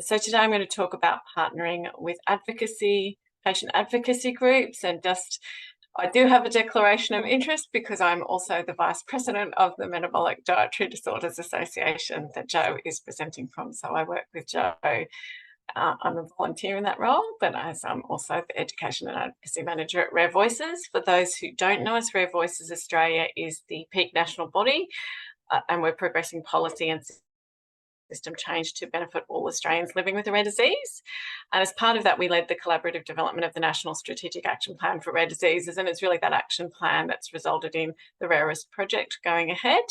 So today I'm going to talk about partnering with patient advocacy groups, and I do have a declaration of interest because I'm also the Vice President of the Metabolic Dietary Disorders Association that Jo is presenting from. So I work with Jo. I'm a volunteer in that role, but as I'm also the Education and Advocacy Manager at Rare Voices. For those who don't know us, Rare Voices Australia is the peak national body, and we're progressing policy and system change to benefit all Australians living with a rare disease. And as part of that, we led the collaborative development of the National Strategic Action Plan for Rare Diseases, and it's really that action plan that's resulted in the Rarest project going ahead.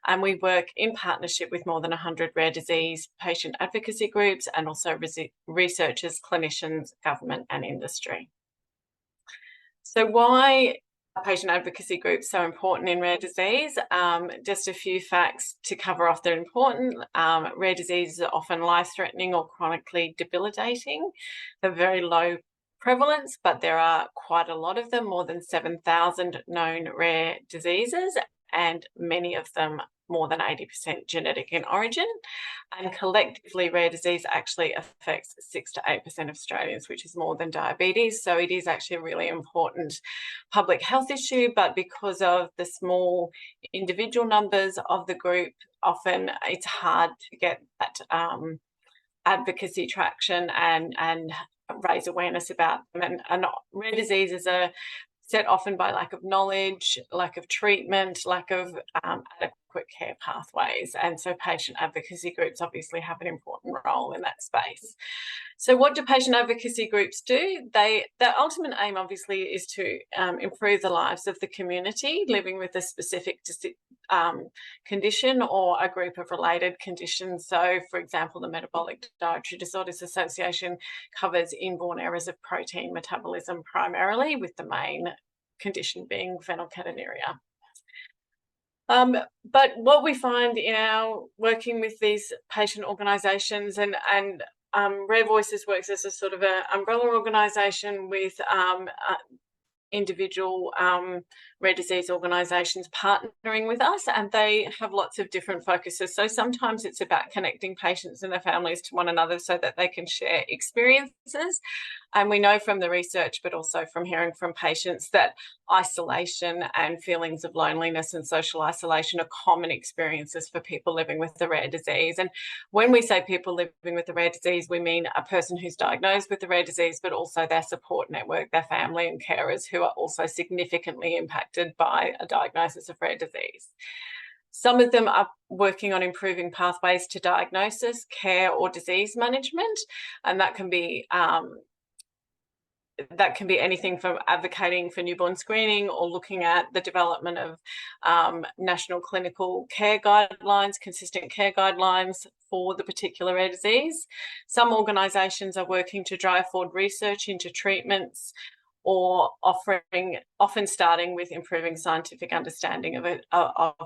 And we work in partnership with more than 100 rare disease patient advocacy groups and also researchers, clinicians, government and industry. So why are patient advocacy groups so important in rare disease? Just a few facts to cover off that are important. Rare diseases are often life-threatening or chronically debilitating. They're very low prevalence, but there are quite a lot of them, more than 7,000 known rare diseases, and many of them more than 80% genetic in origin. And collectively, rare disease actually affects 6 to 8% of Australians, which is more than diabetes. So it is actually a really important public health issue, but because of the small individual numbers of the group, often it's hard to get that advocacy traction and raise awareness about them. And rare diseases are set often by lack of knowledge, lack of treatment, lack of adequate care pathways. And so patient advocacy groups obviously have an important role in that space. So what do patient advocacy groups do? Their ultimate aim obviously is to improve the lives of the community living with a specific condition or a group of related conditions. So for example, the Metabolic Dietary Disorders Association covers inborn errors of protein metabolism primarily, with the main condition being phenylketonuria. But what we find in our working with these patient organisations, and Rare Voices works as a sort of an umbrella organisation with individual rare disease organisations partnering with us, and they have lots of different focuses. So sometimes it's about connecting patients and their families to one another so that they can share experiences. And we know from the research, but also from hearing from patients, that isolation and feelings of loneliness and social isolation are common experiences for people living with the rare disease. And when we say people living with the rare disease, we mean a person who's diagnosed with the rare disease, but also their support network, their family and carers who are also significantly impacted by a diagnosis of rare disease. Some of them are working on improving pathways to diagnosis, care or disease management, and that can be anything from advocating for newborn screening or looking at the development of national clinical care guidelines, consistent care guidelines for the particular rare disease. Some organisations are working to drive forward research into treatments, or often starting with improving scientific understanding of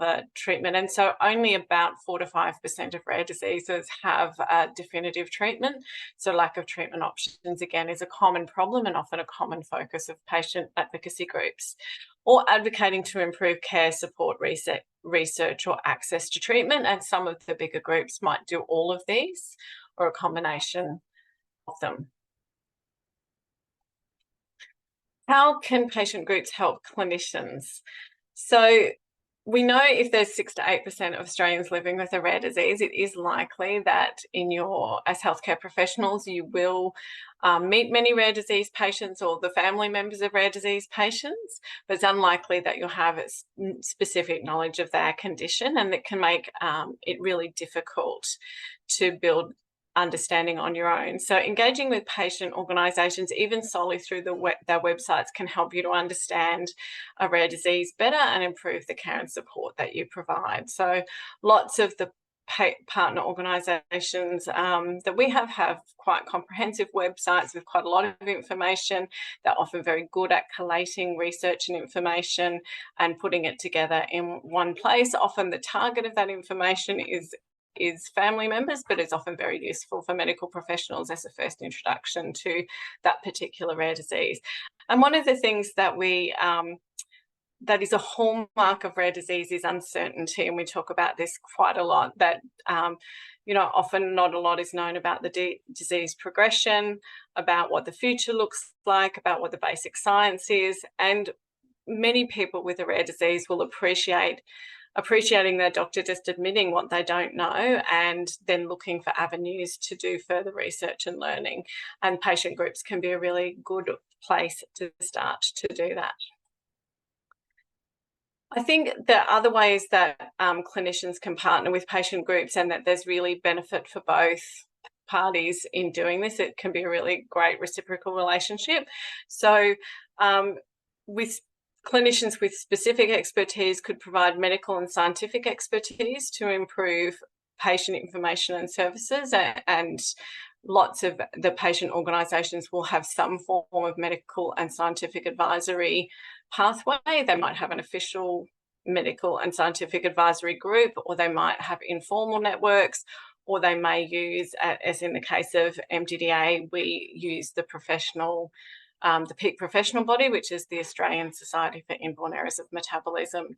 a treatment. And so only about 4 to 5% of rare diseases have a definitive treatment. So lack of treatment options, again, is a common problem and often a common focus of patient advocacy groups. Or advocating to improve care, support, research or access to treatment. And some of the bigger groups might do all of these or a combination of them. How can patient groups help clinicians? So we know if there's 6 to 8% of Australians living with a rare disease, it is likely that as healthcare professionals, you will meet many rare disease patients or the family members of rare disease patients, but it's unlikely that you'll have specific knowledge of their condition, and that can make it really difficult to build understanding on your own. So engaging with patient organisations, even solely through their websites, can help you to understand a rare disease better and improve the care and support that you provide. So lots of the partner organisations that we have quite comprehensive websites with quite a lot of information. They're often very good at collating research and information and putting it together in one place. Often the target of that information is family members, but it's often very useful for medical professionals as a first introduction to that particular rare disease. And one of the things that we that is a hallmark of rare disease is uncertainty, and we talk about this quite a lot, that often not a lot is known about the disease progression, about what the future looks like, about what the basic science is, and many people with a rare disease will appreciating their doctor just admitting what they don't know and then looking for avenues to do further research and learning. And patient groups can be a really good place to start to do that. I think there are other ways that clinicians can partner with patient groups, and that there's really benefit for both parties in doing this. It can be a really great reciprocal relationship. So with clinicians with specific expertise could provide medical and scientific expertise to improve patient information and services, and lots of the patient organisations will have some form of medical and scientific advisory pathway. They might have an official medical and scientific advisory group, or they might have informal networks, or they may use, as in the case of MDDA, we use the peak professional body, which is the Australian Society for Inborn Errors of Metabolism,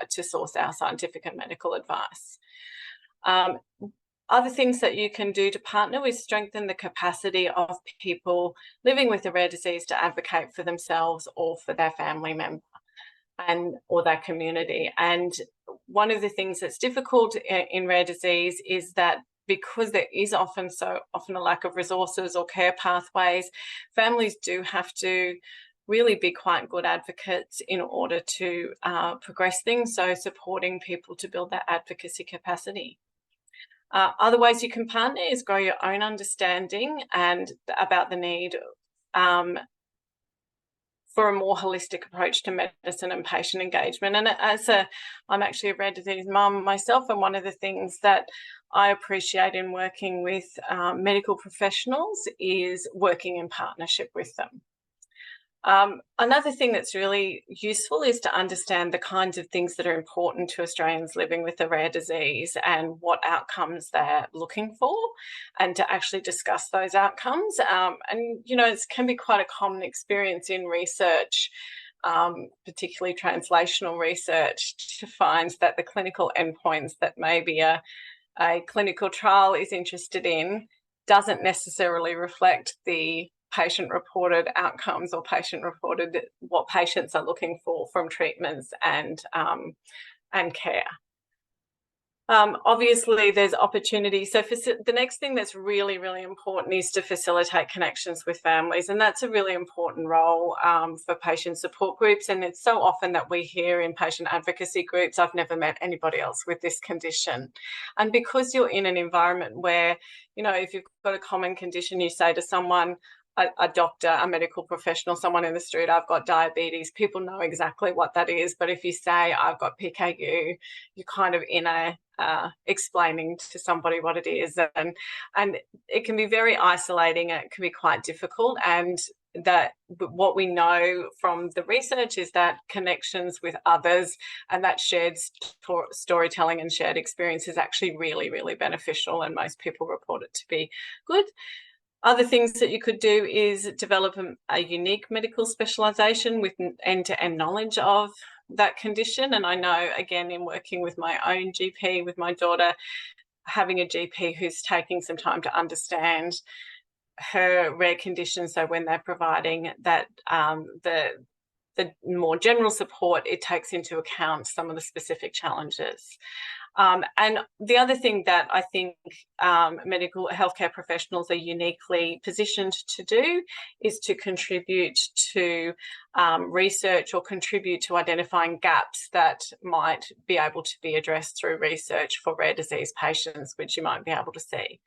to source our scientific and medical advice. Other things that you can do to partner is strengthen the capacity of people living with a rare disease to advocate for themselves or for their family member or their community. And one of the things that's difficult in rare disease is that because there is often a lack of resources or care pathways, families do have to really be quite good advocates in order to progress things, so supporting people to build that advocacy capacity. Other ways you can partner is grow your own understanding and about the need for a more holistic approach to medicine and patient engagement. And I'm actually a rare disease mum myself, and one of the things that I appreciate in working with medical professionals is working in partnership with them. Another thing that's really useful is to understand the kinds of things that are important to Australians living with a rare disease and what outcomes they're looking for, and to actually discuss those outcomes. It can be quite a common experience in research, particularly translational research, to find that the clinical endpoints that maybe a clinical trial is interested in doesn't necessarily reflect the patient-reported outcomes or patient-reported what patients are looking for from treatments and care. Obviously, there's opportunity. So the next thing that's really, really important is to facilitate connections with families, and that's a really important role for patient support groups. And it's so often that we hear in patient advocacy groups, I've never met anybody else with this condition. And because you're in an environment where, if you've got a common condition, you say to someone, a doctor, a medical professional, someone in the street, I've got diabetes, people know exactly what that is. But if you say I've got PKU, you're kind of in explaining to somebody what it is, and it can be very isolating. It can be quite difficult, and that what we know from the research is that connections with others and that shared storytelling and shared experience is actually really, really beneficial, and most people report it to be good. Other things that you could do is develop a unique medical specialisation with end-to-end knowledge of that condition. And I know, again, in working with my own GP, with my daughter, having a GP who's taking some time to understand her rare condition, so when they're providing that the more general support, it takes into account some of the specific challenges. And the other thing that I think medical healthcare professionals are uniquely positioned to do is to contribute to research, or contribute to identifying gaps that might be able to be addressed through research for rare disease patients, which you might be able to see.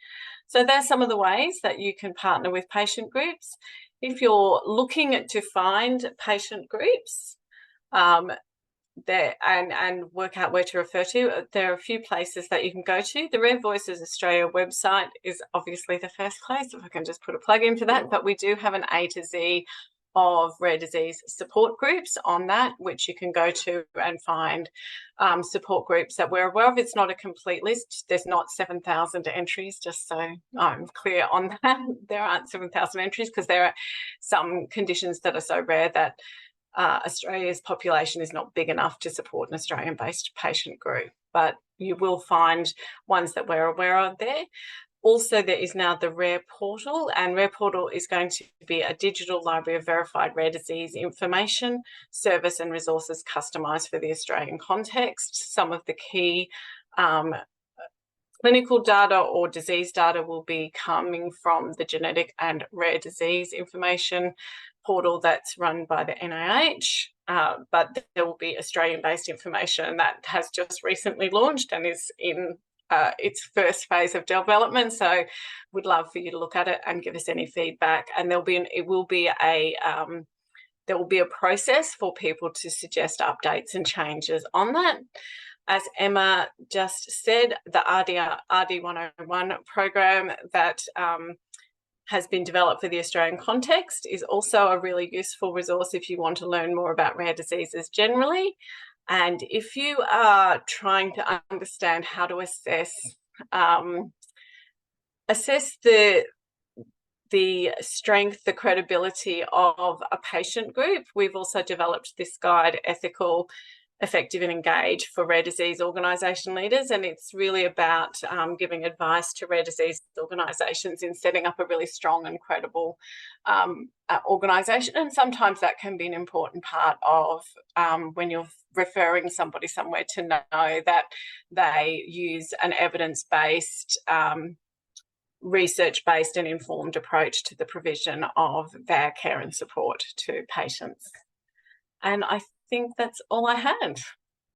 So there's some of the ways that you can partner with patient groups. If you're looking to find patient groups, and work out where to refer to, there are a few places that you can go to. The Rare Voices Australia website is obviously the first place, if I can just put a plug in for that, but we do have an A to Z of rare disease support groups on that, which you can go to and find support groups that we're aware of. It's not a complete list. There's not 7,000 entries, just so I'm clear on that. There aren't 7,000 entries because there are some conditions that are so rare that Australia's population is not big enough to support an Australian-based patient group, but you will find ones that we're aware of there. Also, there is now the Rare Portal, and Rare Portal is going to be a digital library of verified rare disease information, service and resources customised for the Australian context. Some of the key clinical data or disease data will be coming from the genetic and rare disease information portal that's run by the NIH, but there will be Australian-based information that has just recently launched and is in its first phase of development. So we'd love for you to look at it and give us any feedback. And there will be a process for people to suggest updates and changes on that. As Emma just said, the RD101 program that has been developed for the Australian context is also a really useful resource if you want to learn more about rare diseases generally. And if you are trying to understand how to assess the strength, the credibility of a patient group, we've also developed this guide, Ethical, Effective and Engaged, for rare disease organisation leaders. And it's really about giving advice to rare disease organisations in setting up a really strong and credible organisation. And sometimes that can be an important part of when you're referring somebody somewhere, to know that they use an evidence-based, research-based and informed approach to the provision of their care and support to patients. And I think that's all I had.